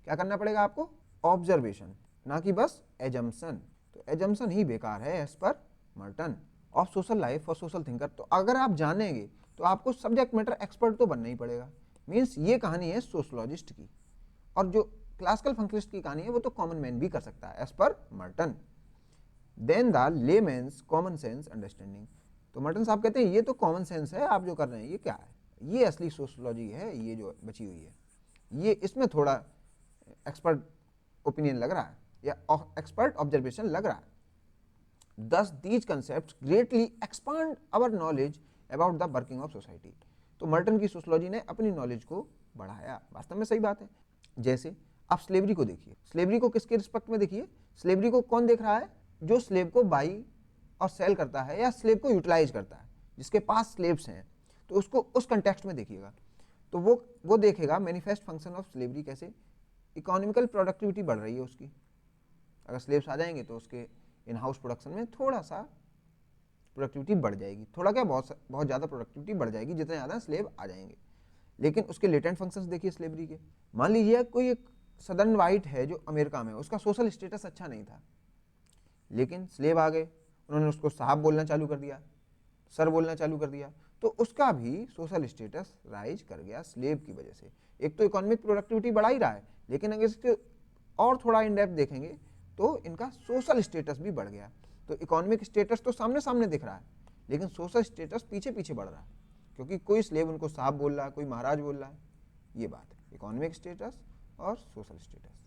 क्या करना पड़ेगा आपको, ऑब्जर्वेशन, ना कि बस एजम्पशन। तो एजम्पशन ही बेकार है एज पर Merton, of social life for social thinker. तो अगर आप जानेंगे तो आपको सब्जेक्ट मैटर एक्सपर्ट तो बनना ही पड़ेगा। मीन्स ये कहानी है सोशोलॉजिस्ट की, और जो क्लासिकल फंक्शनिस्ट की कहानी है वो तो कॉमन मैन भी कर सकता है एज पर Merton. Then the layman's common sense understanding. तो मर्टन साहब कहते हैं ये तो कॉमन सेंस है आप जो कर रहे हैं, ये क्या है, ये असली सोशोलॉजी है, ये जो बची हुई है, ये इसमें थोड़ा एक्सपर्ट ओपिनियन लग रहा है या एक्सपर्ट ऑब्जर्वेशन लग रहा है। Thus these concepts greatly expand our knowledge about the working of society। तो मर्टन की सोशोलॉजी ने अपनी नॉलेज को बढ़ाया, वास्तव में सही बात है। जैसे आप स्लेवरी को देखिए, स्लेवरी को किसके रिस्पेक्ट में देखिए, स्लेवरी को कौन देख रहा है, जो स्लेव को बाई और सेल करता है या स्लेव को यूटिलाइज करता है, जिसके पास स्लेव्स हैं, तो उसको उस कंटेक्स्ट में देखिएगा। तो वो देखेगा मैनिफेस्ट फंक्शन ऑफ स्लेवरी कैसे, इकोनॉमिकल प्रोडक्टिविटी बढ़ रही है उसकी, अगर स्लेव्स आ जाएंगे तो उसके इन हाउस प्रोडक्शन में थोड़ा सा प्रोडक्टिविटी बढ़ जाएगी, थोड़ा क्या बहुत ज़्यादा प्रोडक्टिविटी बढ़ जाएगी जितने ज़्यादा स्लेव आ जाएंगे। लेकिन उसके लेटेंट फंक्शंस देखिए स्लेवरी के, मान लीजिए कोई एक सदर्न वाइट है जो अमेरिका में, उसका सोशल स्टेटस अच्छा नहीं था, लेकिन स्लेव आ गए, उन्होंने उसको साहब बोलना चालू कर दिया, सर बोलना चालू कर दिया, तो उसका भी सोशल स्टेटस राइज कर गया स्लेव की वजह से। एक तो इकोनॉमिक प्रोडक्टिविटी बढ़ा ही रहा है, लेकिन अगर इसके और थोड़ा इन डेप्थ देखेंगे तो इनका सोशल स्टेटस भी बढ़ गया। तो इकोनॉमिक स्टेटस तो सामने सामने दिख रहा है, लेकिन सोशल स्टेटस पीछे पीछे बढ़ रहा है, क्योंकि कोई स्लेव उनको साहब बोल रहा है, कोई महाराज बोल रहा है। ये बात है इकोनॉमिक स्टेटस और सोशल स्टेटस।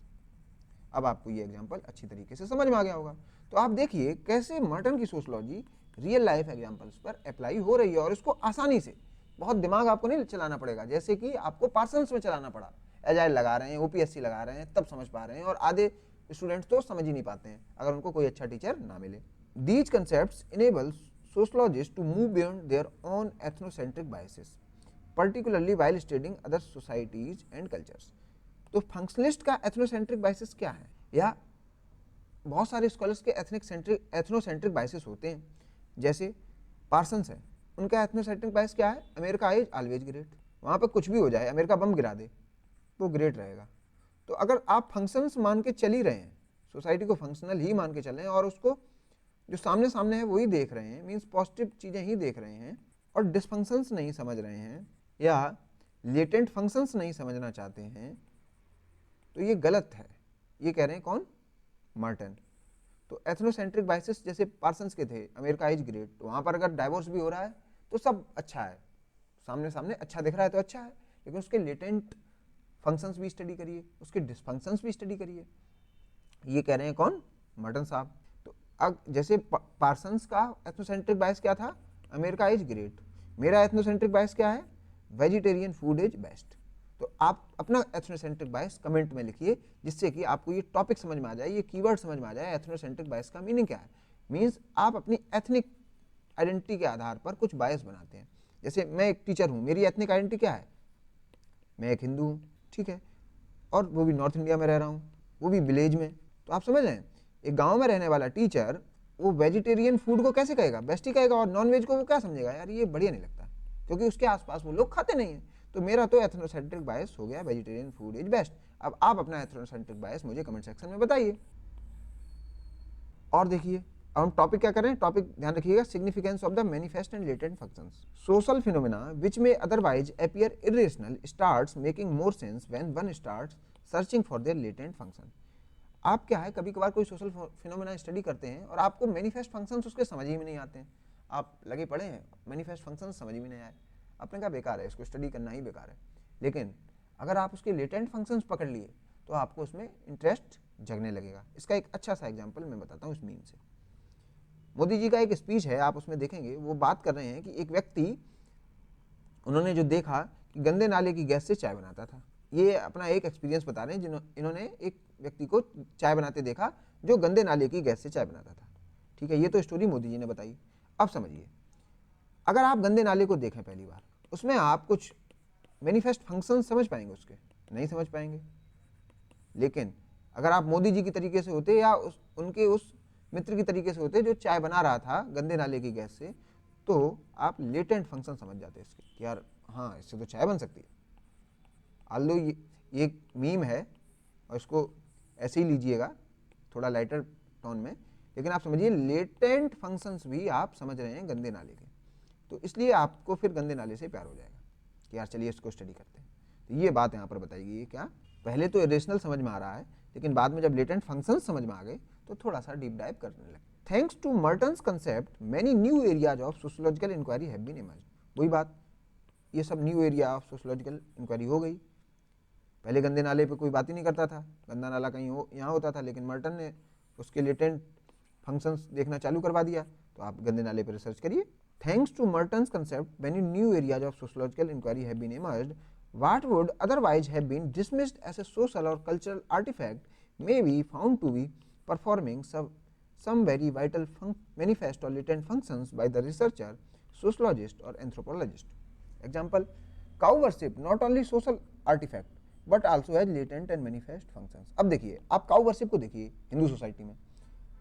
अब आपको ये एग्जांपल अच्छी तरीके से समझ में आ गया होगा। तो आप देखिए कैसे मर्टन की सोशलॉजी रियल लाइफ एग्जांपल्स पर अप्लाई हो रही है, और इसको आसानी से, बहुत दिमाग आपको नहीं चलाना पड़ेगा, जैसे कि आपको पार्सन्स में चलाना पड़ा। एजाइल लगा रहे हैं, ओपीएससी लगा रहे हैं, तब समझ पा रहे हैं, और आधे स्टूडेंट्स तो समझ ही नहीं पाते हैं अगर उनको कोई अच्छा टीचर ना मिले। These concepts enable sociologists to move beyond their own ethnocentric biases, particularly while studying other societies and cultures. तो फंक्शनलिस्ट का एथनोसेंट्रिक बाइसेस क्या है, या बहुत सारे स्कॉलर्स के एथनोसेंट्रिक बाइसेस होते हैं। जैसे पार्सन्स है, उनका एथनोसेंट्रिक बाइस क्या है, अमेरिका इज ऑलवेज ग्रेट। वहाँ पर कुछ भी हो जाए, अमेरिका बम गिरा दे, वो ग्रेट रहेगा। तो अगर आप फंक्शंस मान के चल ही रहे हैं, सोसाइटी को फंक्शनल ही मान के चल रहे हैं, और उसको जो सामने सामने है वही देख रहे हैं, मीन्स पॉजिटिव चीज़ें ही देख रहे हैं, और डिसफंक्शंस नहीं समझ रहे हैं या लेटेंट फंक्शंस नहीं समझना चाहते हैं, तो ये गलत है। ये कह रहे हैं कौन, मर्टन। तो एथनोसेंट्रिक बाइसेस जैसे पार्सन्स के थे, अमेरिका इज ग्रेट, तो वहाँ पर अगर डाइवोर्स भी हो रहा है तो सब अच्छा है, सामने सामने अच्छा दिख रहा है तो अच्छा है, लेकिन उसके लेटेंट फंक्शंस भी स्टडी करिए, उसके डिसफंक्शंस भी स्टडी करिए। ये कह रहे हैं कौन, मर्टन साहब। तो अब जैसे पार्सन्स का एथनोसेंट्रिक बाइस क्या था, अमेरिका इज ग्रेट, मेरा एथनोसेंट्रिक बाइस क्या है, वेजिटेरियन फूड इज बेस्ट। तो आप अपना एथनोसेंट्रिक बाइस कमेंट में लिखिए, जिससे कि आपको ये टॉपिक समझ में आ जाए, ये कीवर्ड समझ में आ जाए, एथनोसेंट्रिक बाइस का मीनिंग क्या है। मीन्स आप अपनी एथनिक आइडेंटिटी के आधार पर कुछ बायस बनाते हैं। जैसे मैं एक टीचर हूँ, मेरी एथनिक आइडेंटिटी क्या है, मैं एक हिंदू हूँ, ठीक है, और वो भी नॉर्थ इंडिया में रह रहा हूँ, वो भी विलेज में। तो आप समझ रहे हैं, एक गाँव में रहने वाला टीचर वो वेजिटेरियन फूड को कैसे कहेगा, बेस्ट ही कहेगा, और नॉन वेज को वो क्या समझेगा, यार ये बढ़िया नहीं लगता, क्योंकि उसके आसपास वो लोग खाते नहीं हैं। तो मेरा तो एथनोसेंट्रिक बायस हो गया, वेजिटेरियन फूड इज बेस्ट। अब आप अपना एथनोसेंट्रिक बायस मुझे कमेंट सेक्शन में बताइए। और देखिए अब हम टॉपिक क्या करें, टॉपिक ध्यान रखिएगा, significance of the manifest and latent functions. Social phenomena which में otherwise appear irrational starts making more sense when one starts searching for their latent function. आप क्या है, कभी कभार कोई सोशल फिनोमेना स्टडी करते हैं और आपको मैनिफेस्ट फंक्शंस उसके समझ ही में नहीं आते हैं, आप लगे पड़े हैं, मैनिफेस्ट फंक्शंस समझ में नहीं आए, आपने कहा बेकार है, इसको स्टडी करना ही बेकार है। लेकिन अगर आप उसके लेटेंट फंक्शंस पकड़ लिए तो आपको उसमें इंटरेस्ट जगने लगेगा। इसका एक अच्छा सा एग्जांपल मैं बताता हूँ इस मीम से। मोदी जी का एक स्पीच है, आप उसमें देखेंगे वो बात कर रहे हैं कि एक व्यक्ति, उन्होंने जो देखा कि गंदे नाले की गैस से चाय बनाता था। ये अपना एक एक्सपीरियंस बता रहे हैं, इन्होंने एक व्यक्ति को चाय बनाते देखा जो गंदे नाले की गैस से चाय बनाता था। ठीक है, ये तो स्टोरी मोदी जी ने बताई। अब समझिए, अगर आप गंदे नाले को देखें पहली बार, उसमें आप कुछ मैनिफेस्ट फंक्शन समझ पाएंगे, उसके नहीं समझ पाएंगे। लेकिन अगर आप मोदी जी की तरीके से होते या उनके उस मित्र की तरीके से होते जो चाय बना रहा था गंदे नाले की गैस से, तो आप लेटेंट फंक्शन समझ जाते इसके कि यार हाँ, इससे तो चाय बन सकती है। आल्दो ये एक मीम है और इसको ऐसे ही लीजिएगा थोड़ा लाइटर टोन में, लेकिन आप समझिए लेटेंट फंक्शंस भी आप समझ रहे हैं गंदे नाले के, तो इसलिए आपको फिर गंदे नाले से प्यार हो जाएगा कि यार चलिए इसको स्टडी करते हैं। तो ये बात यहाँ पर बताई गई है, क्या पहले तो इरेशनल समझ में आ रहा है, लेकिन बाद में जब लेटेंट फंक्शंस समझ में आ गए तो थोड़ा सा डीप डाइव करने लगे। Thanks to Merton's concept many new areas of sociological inquiry have been emerge. वही बात, ये सब new area of sociological inquiry हो गई। पहले गंदे नाले पे कोई बात ही नहीं करता था, गंदा नाला कहीं यहाँ होता था, लेकिन मर्टन ने उसके लेटेंट फंक्शंस देखना चालू करवा दिया, तो आप गंदे नाले पर रिसर्च करिए। Thanks to Merton's concept, many new areas of sociological inquiry have been emerged. What would otherwise have been dismissed as a social or cultural artifact may be found to be performing some very vital manifest or latent functions by the researcher, sociologist or anthropologist. Example, cow worship not only social artifact but also has latent and manifest functions. अब देखिए, आप cow worship को देखिए Hindu society में,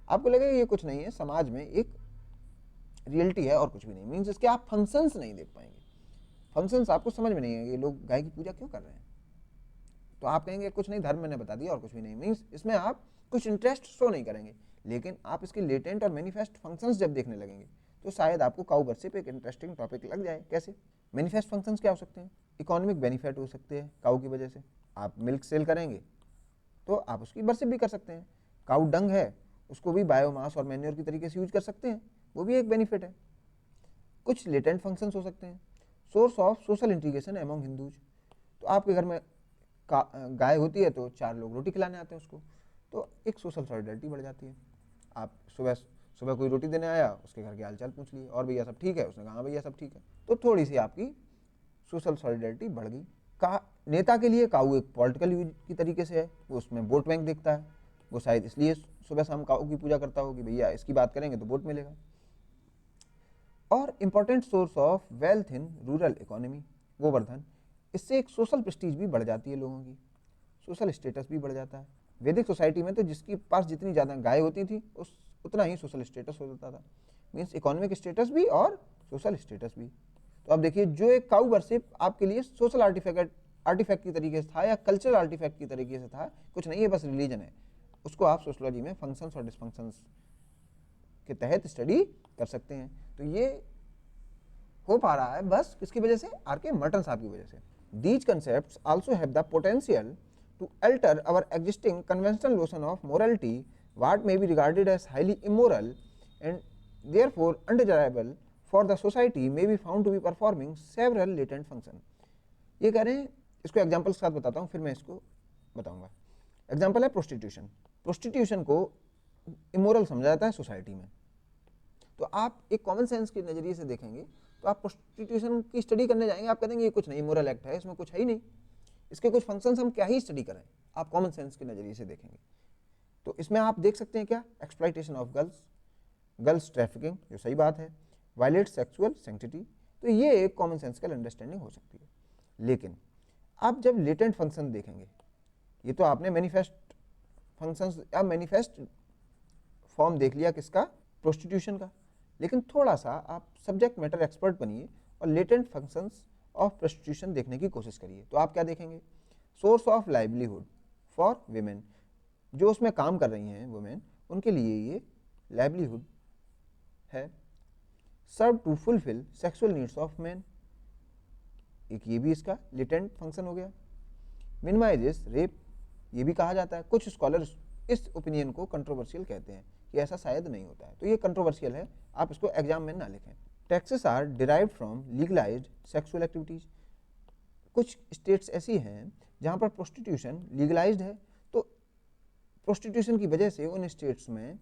आपको लगेगा ये कुछ नहीं है, समाज में एक रियलिटी है और कुछ भी नहीं। मीन्स इसके आप फंक्शंस नहीं देख पाएंगे, फंक्शंस आपको समझ में नहीं आएंगे, ये लोग गाय की पूजा क्यों कर रहे हैं, तो आप कहेंगे कुछ नहीं, धर्म मैंने बता दिया और कुछ भी नहीं। मीन्स इसमें आप कुछ इंटरेस्ट शो नहीं करेंगे, लेकिन आप इसके लेटेंट और मैनिफेस्ट फंक्शंस जब देखने लगेंगे तो शायद आपको काउ वर्शिप एक इंटरेस्टिंग टॉपिक लग जाए। कैसे? मैनिफेस्ट फंक्शंस क्या हो सकते हैं? इकोनॉमिक बेनिफिट हो सकते हैं काउ की वजह से, आप मिल्क सेल करेंगे तो आप उसकी वर्शिप भी कर सकते हैं। काउ डंग है, उसको भी बायोमास और मैन्योर की तरीके से यूज कर सकते हैं, वो भी एक बेनिफिट है। कुछ लेटेंट फंक्शंस हो सकते हैं, source of social integration among Hindus. तो आपके घर में गाय होती है तो 4 लोग रोटी खिलाने आते हैं उसको, तो एक सोशल सॉलिडरिटी बढ़ जाती है। आप सुबह सुबह कोई रोटी देने आया, उसके घर के हालचाल पूछ लिए, और भैया सब ठीक है? उसने कहा हाँ भैया सब ठीक है, तो थोड़ी सी आपकी सोशल सॉलिडरिटी बढ़ गई। नेता के लिए काऊ एक पॉलिटिकल यूज की तरीके से है, वो उसमें वोट बैंक देखता है, वो शायद इसलिए सुबह शाम काऊ की पूजा करता हो कि भैया इसकी बात करेंगे तो वोट मिलेगा। और important source of wealth in rural economy, Govardhan, इससे एक सोशल प्रेस्टीज भी बढ़ जाती है, लोगों की सोशल स्टेटस भी बढ़ जाता है। वैदिक सोसाइटी में तो जिसके पास जितनी ज़्यादा गाय होती थी उतना ही सोशल स्टेटस हो जाता था, मीन्स इकोनॉमिक स्टेटस भी और सोशल स्टेटस भी। तो अब देखिए, जो एक काउ वर्शिप आपके लिए सोशल आर्टिफैक्ट की तरीके से था या कल्चरल आर्टिफैक्ट की तरीके से था, कुछ नहीं है, बस रिलीजन है, उसको आप सोशोलॉजी में फंक्शंस और डिसफंक्शंस के तहत स्टडी कर सकते हैं। तो ये हो पा रहा है बस किसकी वजह से? आर.के. मर्टन साहब की वजह से। These concepts also have the potential to alter our existing conventional notion of morality, what may be regarded as highly immoral and therefore undesirable for the society may be found to be performing several latent function. ये कह रहे हैं, इसको example के साथ बताता हूँ, फिर मैं इसको बताऊंगा। एग्जाम्पल है प्रोस्टिट्यूशन। प्रोस्टिट्यूशन को इमोरल समझा जाता है सोसाइटी में, तो आप एक कॉमन सेंस के नज़रिए से देखेंगे तो आप प्रोस्टिट्यूशन की स्टडी करने जाएंगे, आप कहेंगे ये कुछ नहीं, इमोरल एक्ट है, इसमें कुछ है ही नहीं, इसके कुछ फंक्शंस हम क्या ही स्टडी करें। आप कॉमन सेंस के नज़रिए से देखेंगे तो इसमें आप देख सकते हैं क्या? एक्सप्लॉइटेशन ऑफ गर्ल्स ट्रैफिकिंग, जो सही बात है, वायलेट सेक्सुअल सैंक्टिटी, तो ये एक कॉमन सेंसिकल अंडरस्टैंडिंग हो सकती है। लेकिन आप जब लेटेंट फंक्शन देखेंगे, ये तो आपने मैनिफेस्ट फंक्शंस या मैनिफेस्ट फॉर्म देख लिया किसका? प्रोस्टिट्यूशन का, लेकिन थोड़ा सा आप सब्जेक्ट मैटर एक्सपर्ट बनिए और लेटेंट फंक्शंस ऑफ प्रोस्टिट्यूशन देखने की कोशिश करिए। तो आप क्या देखेंगे? Source of livelihood for women, जो उसमें काम कर रही हैं वुमेन, उनके लिए ये लाइवलीहुड है। Serve to fulfil sexual needs of man, एक ये भी इसका लेटेंट फंक्शन हो गया। मिनिमाइजेस रेप, ये भी कहा जाता है। कुछ स्कॉलर्स इस ओपिनियन को कंट्रोवर्शियल कहते हैं कि ऐसा शायद नहीं होता है, तो ये कंट्रोवर्शियल है, आप इसको एग्जाम में ना लिखें। Taxes are derived from legalised sexual activities, कुछ स्टेट्स ऐसी हैं जहाँ पर प्रोस्टिट्यूशन लीगलाइज्ड है, तो प्रोस्टिट्यूशन की वजह से उन स्टेट्स में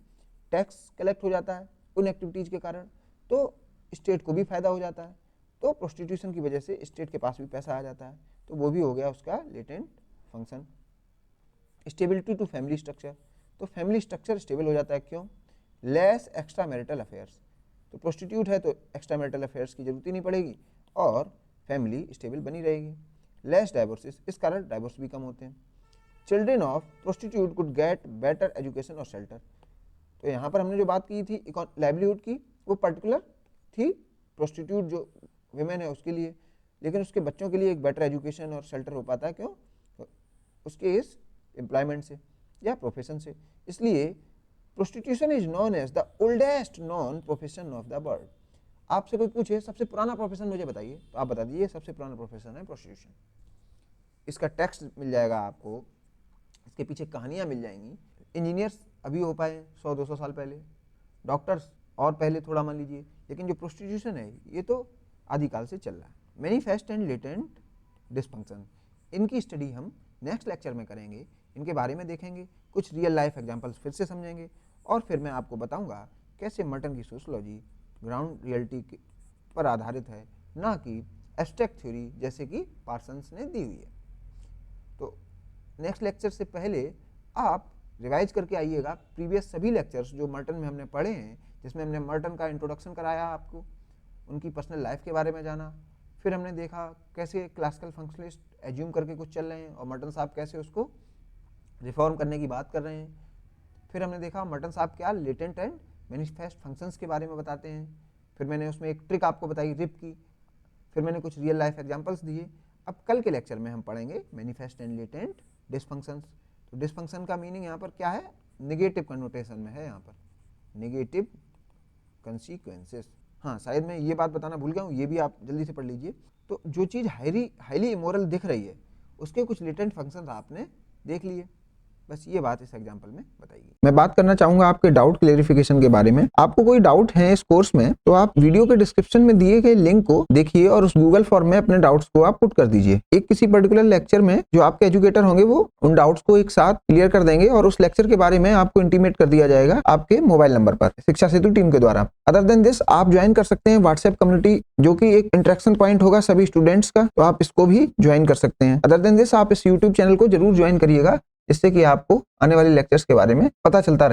टैक्स कलेक्ट हो जाता है उन एक्टिविटीज़ के कारण, तो स्टेट को भी फायदा हो जाता है, तो प्रोस्टिट्यूशन की वजह से स्टेट के पास भी पैसा आ जाता है, तो वो भी हो गया उसका latent function. Stability to family structure, तो फैमिली स्ट्रक्चर स्टेबल हो जाता है, क्यों? लेस एक्स्ट्रा मैरिटल अफेयर्स, तो प्रोस्टिट्यूट है तो एक्स्ट्रा मैरिटल अफेयर्स की जरूरत ही नहीं पड़ेगी और फैमिली स्टेबल बनी रहेगी। लेस डाइवोर्सेस, इस कारण डाइवोर्स भी कम होते हैं। Children of prostitute could get better education और शेल्टर, तो यहाँ पर हमने जो बात की थी लाइवलीहुड की, वो पर्टिकुलर थी प्रोस्टिट्यूट जो विमेन है उसके लिए, लेकिन उसके बच्चों के लिए एक बेटर एजुकेशन और शेल्टर हो पाता है, क्यों? उसके इस एम्प्लॉयमेंट से या प्रोफेशन से। इसलिए prostitution is known as the oldest known profession of the world. आपसे कोई पूछे सबसे पुराना प्रोफेशन मुझे बताइए, तो आप बता दीजिए सबसे पुराना प्रोफेशन है प्रोस्टिट्यूशन। इसका टेक्स्ट मिल जाएगा आपको, इसके पीछे कहानियाँ मिल जाएंगी। इंजीनियर्स अभी हो पाए 100-200 साल पहले, डॉक्टर्स और पहले थोड़ा मान लीजिए, लेकिन जो प्रोस्टिट्यूशन है ये तो आदिकाल से चल रहा है। मैनिफेस्ट एंड लेटेंट डिसफंक्शन, इनकी स्टडी हम नेक्स्ट लेक्चर में करेंगे, इनके बारे में देखेंगे, कुछ रियल लाइफ एग्जांपल्स फिर से समझेंगे, और फिर मैं आपको बताऊंगा कैसे मर्टन की सोशियोलॉजी ग्राउंड रियलिटी पर आधारित है, ना कि एब्स्ट्रैक्ट थ्योरी जैसे कि पार्सन्स ने दी हुई है। तो नेक्स्ट लेक्चर से पहले आप रिवाइज करके आइएगा प्रीवियस सभी लेक्चर्स जो मर्टन में हमने पढ़े हैं, जिसमें हमने मर्टन का इंट्रोडक्शन कराया आपको, उनकी पर्सनल लाइफ के बारे में जाना, फिर हमने देखा कैसे क्लासिकल फंक्शनलिस्ट एज्यूम करके कुछ चल रहे हैं और मर्टन साहब कैसे उसको रिफॉर्म करने की बात कर रहे हैं, फिर हमने देखा मर्टन साहब क्या लेटेंट एंड मैनिफेस्ट फंक्शंस के बारे में बताते हैं, फिर मैंने उसमें एक ट्रिक आपको बताई रिप की, फिर मैंने कुछ रियल लाइफ एग्जांपल्स दिए। अब कल के लेक्चर में हम पढ़ेंगे मैनिफेस्ट एंड लेटेंट डिसफंक्शंस। तो डिसफंक्शन का मीनिंग यहाँ पर क्या है? निगेटिव कन्नोटेशन में है, यहाँ पर निगेटिव कंसीक्वेंसेस। हाँ, शायद मैं ये बात बताना भूल गया हूँ, ये भी आप जल्दी से पढ़ लीजिए। तो जो चीज़ हाईली इमोरल दिख रही है, उसके कुछ लेटेंट फंक्शंस आपने देख लिए। बस ये बात इस एग्जाम्पल में बताइए। मैं बात करना चाहूंगा आपके डाउट क्लेरिफिकेशन के बारे में। आपको कोई डाउट है इस कोर्स में तो आप वीडियो के डिस्क्रिप्शन में दिए गए लिंक को देखिए और उस गूगल फॉर्म में अपने डाउट्स को आप पुट कर दीजिए। एक किसी पर्टिकुलर लेक्चर में जो आपके एजुकेटर होंगे वो उन डाउट्स को एक साथ क्लियर कर देंगे और उस लेक्चर के बारे में आपको इंटीमेट कर दिया जाएगा आपके मोबाइल नंबर पर शिक्षा सेतु टीम के द्वारा। अदर देन दिस आप ज्वाइन कर सकते हैं व्हाट्सएप कम्युनिटी, जो कि एक इंटरेक्शन पॉइंट होगा सभी स्टूडेंट्स का, तो आप इसको भी ज्वाइन कर सकते हैं। अदर देन दिस आप इस यूट्यूब चैनल को जरूर ज्वाइन करिएगा, जिससे कि आपको आने वाले लेक्चर्स के बारे में पता चलता रहे।